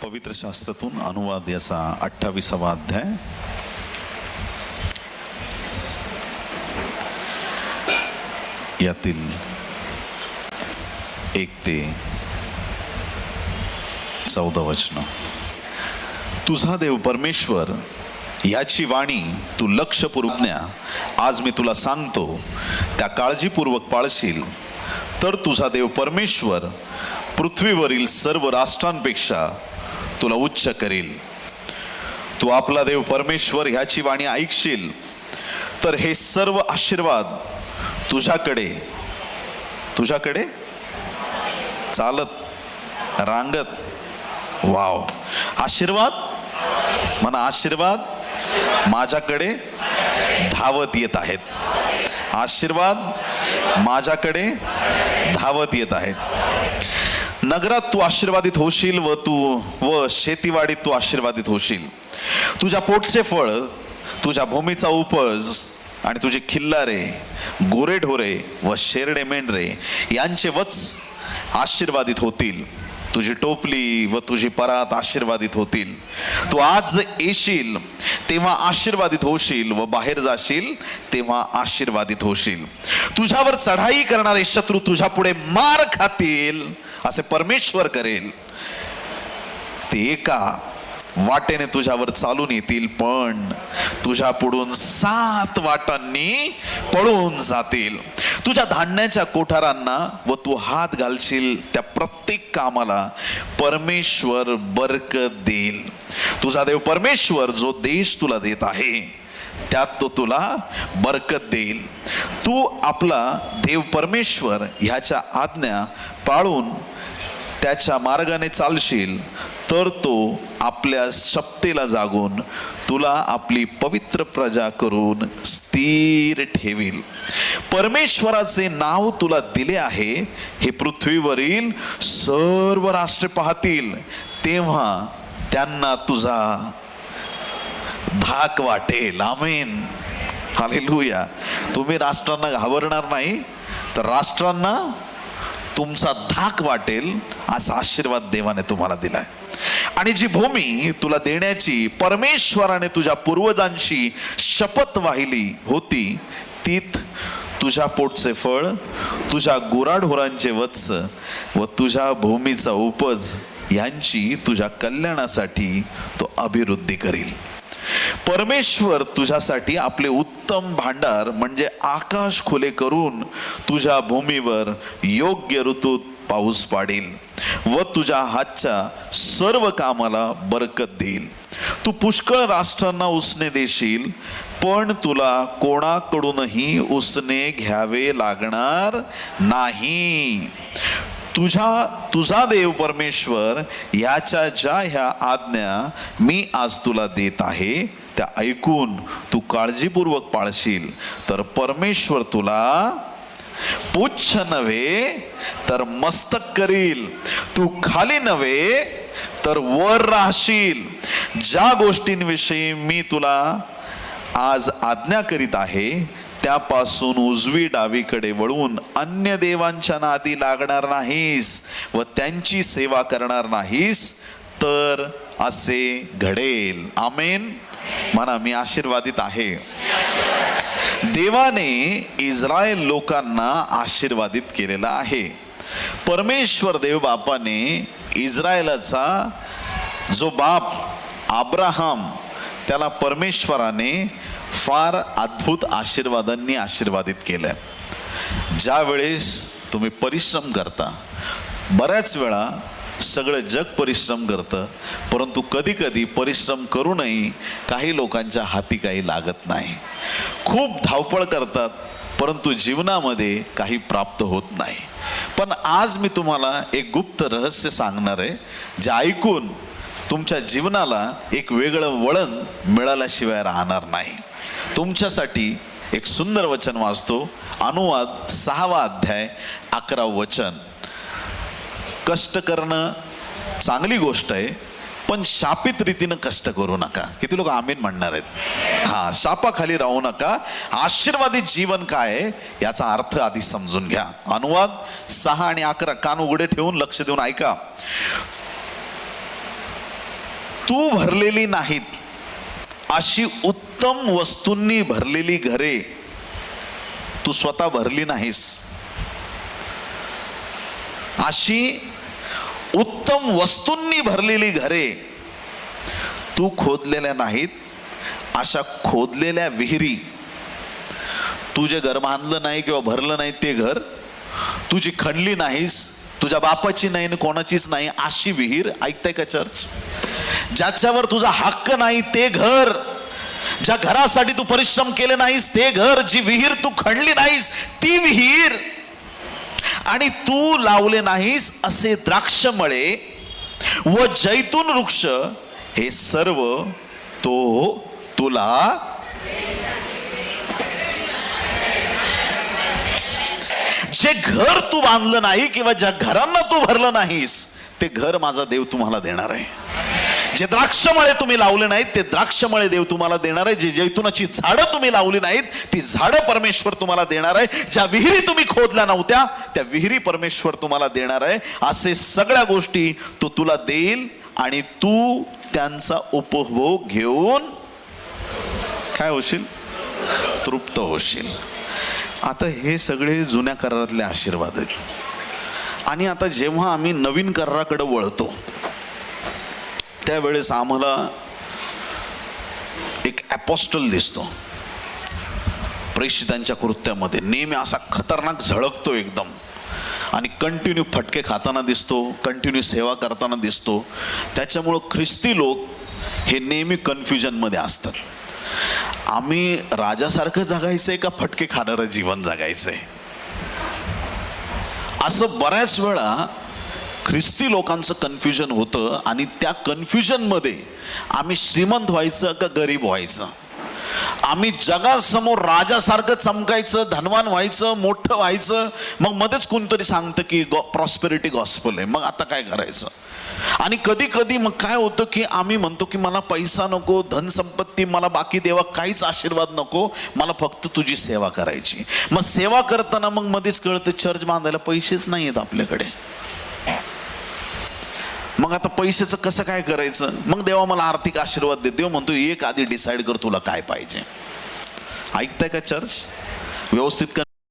पवित्र शास्त्रातून अनुवाद याचा 28वा अध्याय. यातील 1 ते 14 वचन. तुझा देव परमेश्वर याची वाणी तू लक्षपूर्वक आज मी तुला सांगतो त्या काळजीपूर्वक पाळशील तर तुझा देव परमेश्वर पृथ्वीवरील सर्व राष्ट्रांपेक्षा तुला उच्च करेल. तू आपला देव परमेश्वर ह्याची वाणी ऐकशील तर हे सर्व आशीर्वाद तुझ्याकडे चालत रांगत वाव आशीर्वाद म्हणा आशीर्वाद माझ्याकडे धावत येत आहेत. आशीर्वाद माझ्याकडे धावत येत आहेत. नगरात तू आशीर्वादित होशील व शेतीवाडीत तू आशीर्वादित होशील. तुझ्या पोटचे फळ, तुझ्या भूमीचा उपज आणि तुझे खिल्लारे, गोरेढोरे व शेरडे मेंढरे यांचे वत्स आशीर्वादित होतील. तुझी टोपली व तुझी परात आशीर्वादित होतील. तू आज येशील तेव्हा आशीर्वादित होशील व बाहेर जाशील तेव्हा आशीर्वादित होशील. तुझ्यावर चढाई करणारे शत्रू तुझ्या पुढे मार खातील असे परमेश्वर करेल. ते एका वाटेने तुझ्यावर चालून येतील पण तुझ्या पुढून 7 वाटांनी पळून जातील. तुझ्या धान्याच्या कोठारांना व तू हात घालशील त्या प्रत्येक कामाला परमेश्वर बरकत देईल. तुझा देव परमेश्वर जो देश तुला देत आहे त्यात तो तुला बरकत देईल. तू आपला देव परमेश्वर ह्याच्या आज्ञा पाळून त्याच्या मार्गाने चालशील तर तो आपल्या शपथेला जागून तुला आपली पवित्र प्रजा करून स्थिर ठेवील. परमेश्वराचे नाव तुला दिले आहे हे पृथ्वीवरील सर्व राष्ट्रे पाहतील तेव्हा त्यांना तुझा धाक वाटेल. आमेन, हालेलुया. तुम्ही राष्ट्रांना घाबरणार नाही तर राष्ट्रांना तुमचा धाक वाटेल असा आशीर्वाद देवाने तुम्हाला दिलाय. आणि जी भूमी तुला देण्याची परमेश्वराने तुझ्या पूर्वजांशी शपथ वाहिली होती तीत तुझ्या पोटचे फळ, तुझ्या गुराढोरांचे वत्स व तुझ्या भूमीचा उपज यांची तुझ्या कल्याणासाठी तो अभिवृद्धी करील. परमेश्वर तुझ्यासाठी आपले उत्तम भांडार म्हणजे आकाश खुले करून तुझ्या भूमीवर योग्य ऋतूत पाऊस पाडेल व तुझ्या हातच्या सर्व कामाला बरकत देईल. तू पुष्कळ राष्ट्रांना उसने देशील पण तुला कोणाकडूनही उसने घ्यावे लागणार नाही. तुझा देव परमेश्वर याच्या ज्या ह्या आज्ञा मी आज तुला देत आहे त्या ऐकून तू काळजीपूर्वक पाळशील तर परमेश्वर तुला पुच्छ नव्हे तर मस्तक करील. तू खाली नव्हे तर वर राहशील. ज्या गोष्टींविषयी मी तुला आज आज्ञा करीत आहे त्यापासून उजवी डावीकडे वळून अन्य देवांच्या नादी लागणार नाहीस व त्यांची सेवा करणार नाहीस तर असे घडेल. आमेन म्हणा मी आशीर्वादित आहे. देवाने इस्रायल लोकांना आशीर्वादित केलेला आहे. परमेश्वर देव बापाने इस्रायलाचा जो बाप अब्राहम त्याला परमेश्वराने फार अद्भुत आशीर्वादांनी आशीर्वादित केलं. ज्या वेळेस तुम्ही परिश्रम करता, बऱ्याच वेळा सगळं जग परिश्रम करतं परंतु कधी कधी परिश्रम करूनही काही लोकांच्या हाती काही लागत नाही. खूप धावपळ करतात परंतु जीवनामध्ये काही प्राप्त होत नाही. पण आज मी तुम्हाला एक गुप्त रहस्य सांगणार आहे जे ऐकून तुमच्या जीवनाला एक वेगळं वळण मिळाल्याशिवाय राहणार नाही. तुमच्यासाठी एक सुंदर वचन वाचतो. अनुवाद 6वा अध्याय 11 वचन. कष्ट करणं चांगली गोष्ट आहे पण शापित रीतीनं कष्ट करू नका. किती लोक आमीन म्हणणार आहेत? हा, शापाखाली राहू नका. आशीर्वादित जीवन काय आहे याचा अर्थ आधी समजून घ्या. अनुवाद 6 आणि 11 कान उघडे ठेवून लक्ष देऊन ऐका. तू भरलेली नाहीत अशी उत्तम वस्तूंनी भरलेली घरे तू स्वतः भरली नाहीस. अशी उत्तम वस्तूंनी भरलेली घरे तू खोदलेल्या नाहीत. अशा खोदलेल्या विहिरी, तू जे घर बांधलं नाही किंवा भरलं नाही ते घर, तुझी खणली नाहीस, तुझ्या बापाची नाही आणि कोणाचीच नाही अशी विहीर. ऐकताय का चर्च? ज्याच्यावर तुझा हक्क नाही ते घर, ज्या घरासाठी तू परिश्रम केले नाहीस ते घर, जी विहीर तू खणली नाहीस ती विहीर, आणि तू लावले नाहीस असे द्राक्षमळे व जैतून वृक्ष, हे सर्व तो तुला जे घर तू बांधलं नाही किंवा ज्या घरांना तू भरलं नाहीस ते घर माझा देव तुम्हाला देणार आहे. जे द्राक्षमळे तुम्ही लावले नाहीत ते द्राक्षमळे देव तुम्हाला देणार आहे. जी जैतुनाची झाडं तुम्ही लावली नाहीत ती झाडं परमेश्वर तुम्हाला देणार आहे. ज्या विहिरी तुम्ही खोदल्या नव्हत्या त्या विहिरी परमेश्वर तुम्हाला देणार आहे. असे सगळ्या गोष्टी तो तुला देईल आणि तू त्यांचा उपभोग घेऊन काय होशील? तृप्त होशील. आता हे सगळे जुन्या करारातले आशीर्वाद आहेत. आणि आता जेव्हा आम्ही नवीन कराराकडे वळतो त्यावेळेस आम्हाला एक अपॉस्टल दिसतो प्रेषितांच्या कृत्यामध्ये. नेहमी असा खतरनाक झळकतो एकदम आणि कंटिन्यू फटके खाताना दिसतो, कंटिन्यू सेवा करताना दिसतो. त्याच्यामुळं ख्रिस्ती लोक हे नेहमी कन्फ्युजनमध्ये असतात. आम्ही राजासारखं जगायचंय का फटके खाणारं जीवन जगायचंय? असं बऱ्याच वेळा ख्रिस्ती लोकांचं कन्फ्युजन होतं. आणि त्या कन्फ्युजनमध्ये आम्ही श्रीमंत व्हायचं का गरीब व्हायचं, आम्ही जगासमोर राजासारखं चमकायचं, धनवान व्हायचं, मोठं व्हायचं, मग मध्येच कोणतरी सांगतं की प्रॉस्पेरिटी गॉस्पल आहे, मग आता काय करायचं? आणि कधी कधी मग काय होतं की आम्ही म्हणतो की मला पैसा नको, धनसंपत्ती, मला बाकी देवा काहीच आशीर्वाद नको, मला फक्त तुझी सेवा करायची. मग सेवा करताना मग मध्येच कळतं चर्च बांधायला पैसेच नाही आहेत आपल्याकडे. मग आता पैशाचं कसं काय करायचं? मग देवा मला आर्थिक आशीर्वाद दे. देव म्हणतो एक आधी डिसाईड कर तुला काय पाहिजे. ऐकताय का चर्च? व्यवस्थित का